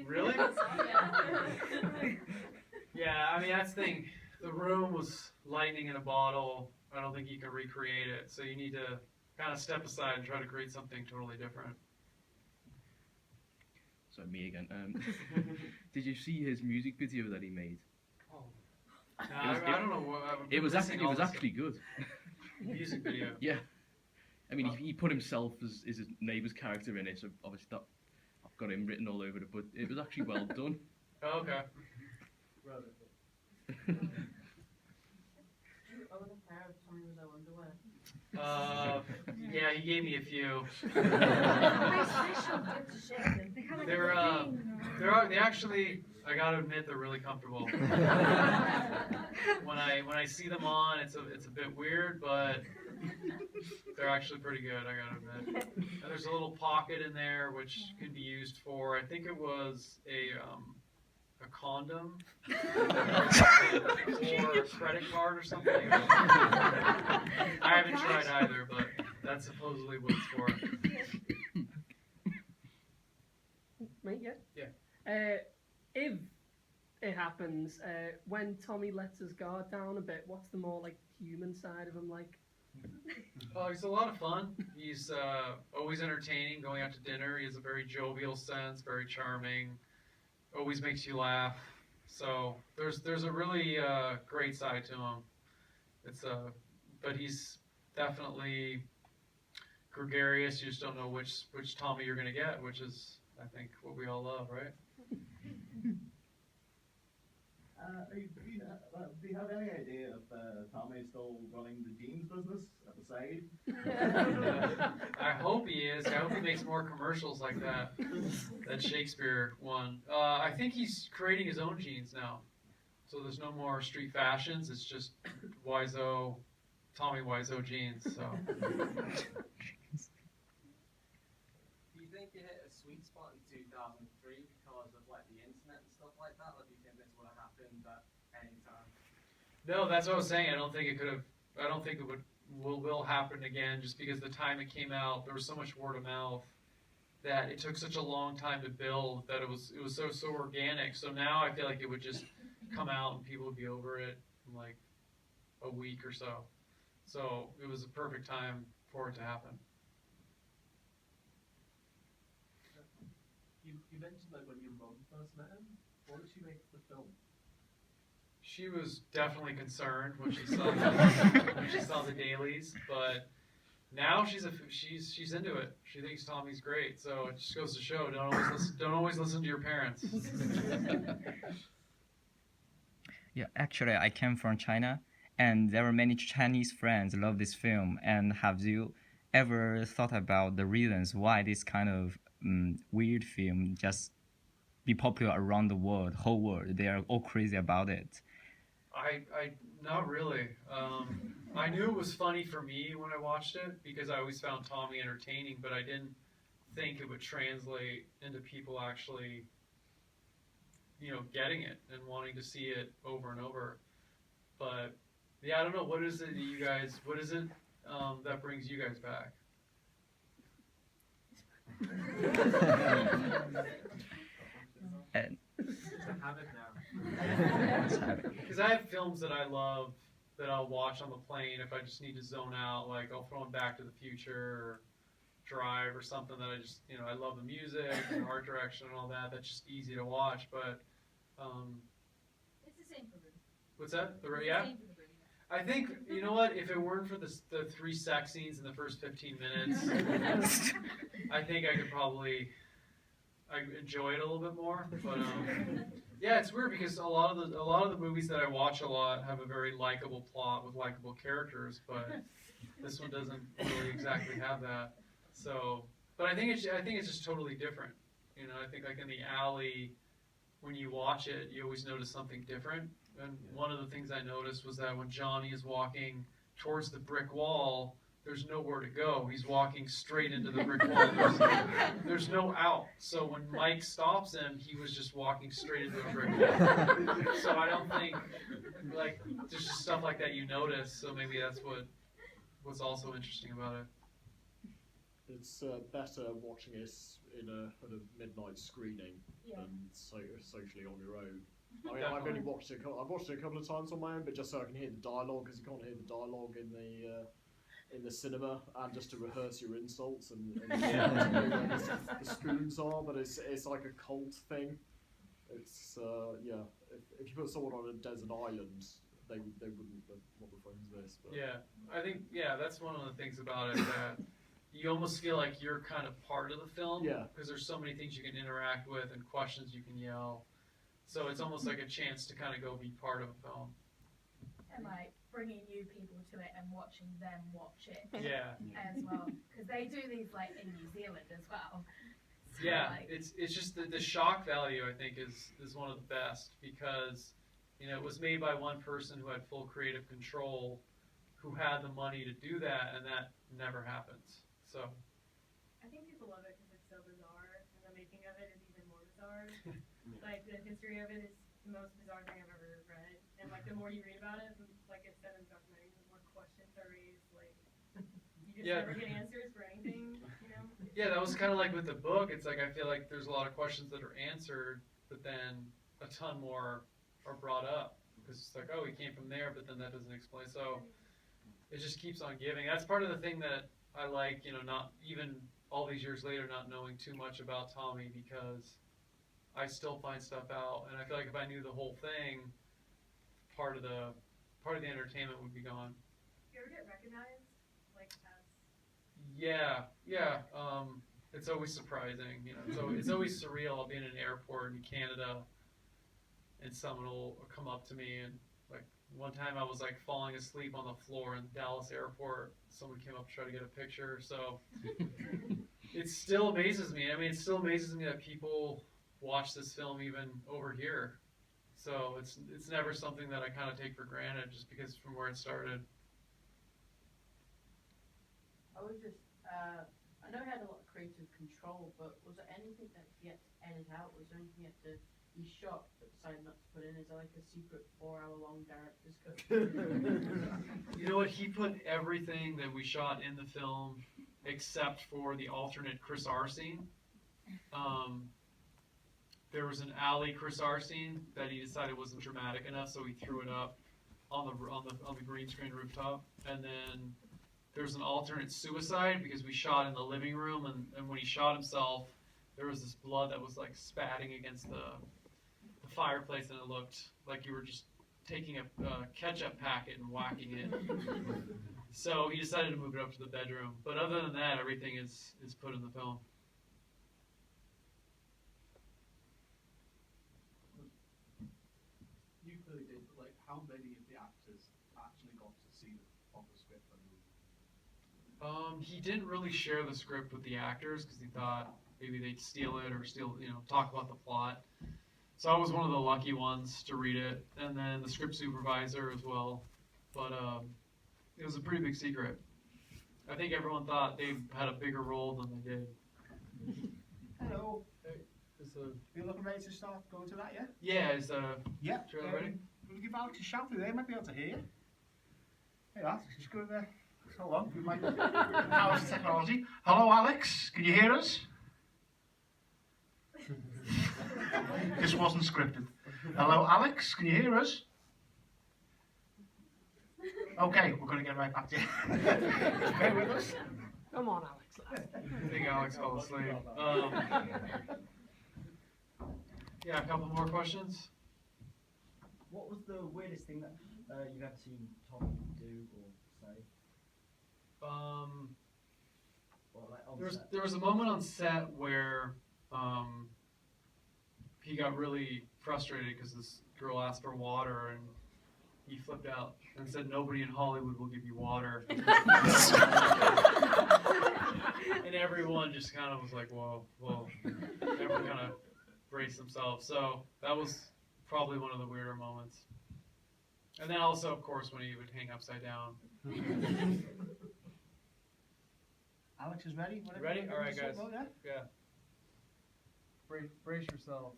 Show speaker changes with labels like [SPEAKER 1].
[SPEAKER 1] Really? Yeah, I mean, that's the thing. The room was lightning in a bottle. I don't think you can recreate it. So you need to kind of step aside and try to create something totally different.
[SPEAKER 2] So me again. Did you see his music video that he made?
[SPEAKER 1] Oh. No, I don't know.
[SPEAKER 2] It was actually good.
[SPEAKER 1] Music video.
[SPEAKER 2] Yeah. I mean, he put himself as his neighbour's character in it, so obviously that I've got him written all over it, but it was actually well done.
[SPEAKER 1] Oh, okay.
[SPEAKER 3] Do you own a pair of Tommy Wiseau underwear?
[SPEAKER 1] Yeah, he gave me a few. They actually, I gotta admit, they're really comfortable. When I see them on, it's a bit weird, but they're actually pretty good, I gotta admit. And there's a little pocket in there which can be used for, I think it was a condom or a credit card or something. I haven't tried either, but that's supposedly what it's for.
[SPEAKER 4] Right, yeah.
[SPEAKER 1] Yeah.
[SPEAKER 4] If it happens, when Tommy lets his guard down a bit, what's the more like human side of him like?
[SPEAKER 1] Oh, he's a lot of fun. He's always entertaining, going out to dinner. He has a very jovial sense, very charming, always makes you laugh. So there's a really great side to him. But he's definitely gregarious. You just don't know which Tommy you're gonna get, which is, I think, what we all love, right?
[SPEAKER 5] Do you have any idea if Tommy is still running the jeans business at the side?
[SPEAKER 1] I hope he is. I hope he makes more commercials like that Shakespeare one. I think he's creating his own jeans now. So there's no more street fashions. It's just Tommy Wiseau jeans. So.
[SPEAKER 6] Do you think you hit a sweet spot in 2003 because of like the internet and stuff like that, or do you think this would have happened at any time?
[SPEAKER 1] No, that's what I was saying. I don't think it will happen again, just because the time it came out, there was so much word of mouth that it took such a long time to build that it was so organic. So now I feel like it would just come out and people would be over it in like a week or so. So it was a perfect time for it to happen.
[SPEAKER 7] You mentioned like when your mum first met him. What did she make of the film?
[SPEAKER 1] She was definitely concerned when she saw the dailies, but now she's into it. She thinks Tommy's great, so it just goes to show don't always listen to your parents.
[SPEAKER 8] Yeah, actually, I came from China, and there were many Chinese friends love this film. And have you ever thought about the reasons why this kind of weird film just be popular around the world, whole world? They are all crazy about it.
[SPEAKER 1] I not really. I knew it was funny for me when I watched it because I always found Tommy entertaining, but I didn't think it would translate into people actually, getting it and wanting to see it over and over. But yeah, I don't know. What is it that brings you guys back?
[SPEAKER 8] And
[SPEAKER 6] It's a habit now.
[SPEAKER 1] Because I have films that I love that I'll watch on the plane if I just need to zone out. Like I'll throw in Back to the Future or Drive or something that I just, I love the music and art direction and all that. That's just easy to watch. But
[SPEAKER 9] it's the same for Ruby.
[SPEAKER 1] what's that?
[SPEAKER 9] It's the
[SPEAKER 1] Yeah.
[SPEAKER 9] same for the Ruby.
[SPEAKER 1] I think, you know what? If it weren't for the 3 sex scenes in the first 15 minutes, I think I could probably enjoy it a little bit more. But yeah, it's weird because a lot of the movies that I watch a lot have a very likable plot with likable characters, but this one doesn't really exactly have that. So, but I think it's just totally different. I think like in the alley, when you watch it, you always notice something different. And one of the things I noticed was that when Johnny is walking towards the brick wall, there's nowhere to go. He's walking straight into the brick wall. There's no out. So when Mike stops him, he was just walking straight into a brick wall. So I don't think, like, there's just stuff like that you notice. So maybe that's what's also interesting about it.
[SPEAKER 7] It's better watching it
[SPEAKER 10] at a midnight screening
[SPEAKER 9] Yeah.
[SPEAKER 10] than socially on your own. I mean, I've only watched it. I've watched it a couple of times on my own, but just so I can hear the dialogue, because you can't hear the dialogue in the cinema, and just to rehearse your insults and where the spoons are. But it's like a cult thing. It's yeah. If you put someone on a desert island, they wouldn't have what the phone's this. But.
[SPEAKER 1] Yeah, I think that's one of the things about it that you almost feel like you're kind of part of the film.
[SPEAKER 10] Yeah.
[SPEAKER 1] Because there's so many things you can interact with and questions you can yell. So it's almost like a chance to kind of go be part of a film.
[SPEAKER 9] And like bringing new people to it and watching them watch it
[SPEAKER 1] Yeah.
[SPEAKER 9] as well, because they do these like in New Zealand as well. So,
[SPEAKER 1] Yeah,
[SPEAKER 9] like,
[SPEAKER 1] it's just the shock value I think is one of the best, because it was made by one person who had full creative control, who had the money to do that, and that never happens. So
[SPEAKER 3] I think people love it because it's so bizarre, and the making of it is even more bizarre. Like, the history of it is the most bizarre thing I've ever read. And, like, the more you read about it, like it said in the documentary, the more questions are raised. Like, you just
[SPEAKER 1] Yeah.
[SPEAKER 3] never get answers for anything, you know?
[SPEAKER 1] yeah, that was kind of like with the book. It's like I feel like there's a lot of questions that are answered, but then a ton more are brought up, because it's like, oh, he came from there, but then that doesn't explain. So it just keeps on giving. That's part of the thing that I like, not even all these years later, not knowing too much about Tommy, because I still find stuff out, and I feel like if I knew the whole thing, part of the entertainment would be gone.
[SPEAKER 3] You ever get recognized? Like, as.
[SPEAKER 1] Yeah. It's always surprising, So it's always surreal. I'll be in an airport in Canada, and someone will come up to me, and like one time I was like falling asleep on the floor in Dallas airport. Someone came up to try to get a picture. So it still amazes me. I mean, it still amazes me that people watch this film even over here. So it's never something that I kind of take for granted, just because from where it started.
[SPEAKER 11] I was just, I know he had a lot of creative control, but was there anything that he had to edit out? Was there anything he shot but decided not to put in? Is there like a secret 4-hour-long director's cut?
[SPEAKER 1] You know what? He put everything that we shot in the film, except for the alternate Chris R scene. There was an alley Chris R scene that he decided wasn't dramatic enough, so he threw it up on the green screen rooftop. And then there's an alternate suicide, because we shot in the living room, and when he shot himself, there was this blood that was like spatting against the fireplace, and it looked like you were just taking a ketchup packet and whacking it. So he decided to move it up to the bedroom. But other than that, everything is put in the film.
[SPEAKER 7] You clearly did, but like, how many of the actors actually got to see the proper script for the movie?
[SPEAKER 1] He didn't really share the script with the actors, because he thought maybe they'd steal it or talk about the plot. So I was one of the lucky ones to read it, and then the script supervisor as well. But it was a pretty big secret. I think everyone thought they had a bigger role than they did.
[SPEAKER 5] Hello.
[SPEAKER 1] Is
[SPEAKER 5] You looking ready to start going to that, yeah?
[SPEAKER 1] yeah, is
[SPEAKER 5] Yeah.
[SPEAKER 1] trailer ready?
[SPEAKER 5] We'll give Alex a shout through there, might be able to hear you. Hey, lads, just go there. Hold on, we might. Powers of technology. Hello, Alex, can you hear us? This wasn't scripted. Hello, Alex, can you hear us? Okay, we're going to get right back to you. Bear with us.
[SPEAKER 4] Come on, Alex.
[SPEAKER 1] I think Alex fell asleep. Yeah, a couple more questions.
[SPEAKER 12] What was the weirdest thing that you've ever seen Tommy do or say? Or like on set?
[SPEAKER 1] There was a moment on set where he got really frustrated because this girl asked for water, and he flipped out and said, "Nobody in Hollywood will give you water." And everyone just kind of was like, whoa. Everyone kind of braced themselves. So that was probably one of the weirder moments. And then also, of course, when he would hang upside down.
[SPEAKER 5] Alex is ready. Whatever.
[SPEAKER 1] Ready? All right, guys.
[SPEAKER 5] Yeah.
[SPEAKER 1] Yeah. Brace yourselves.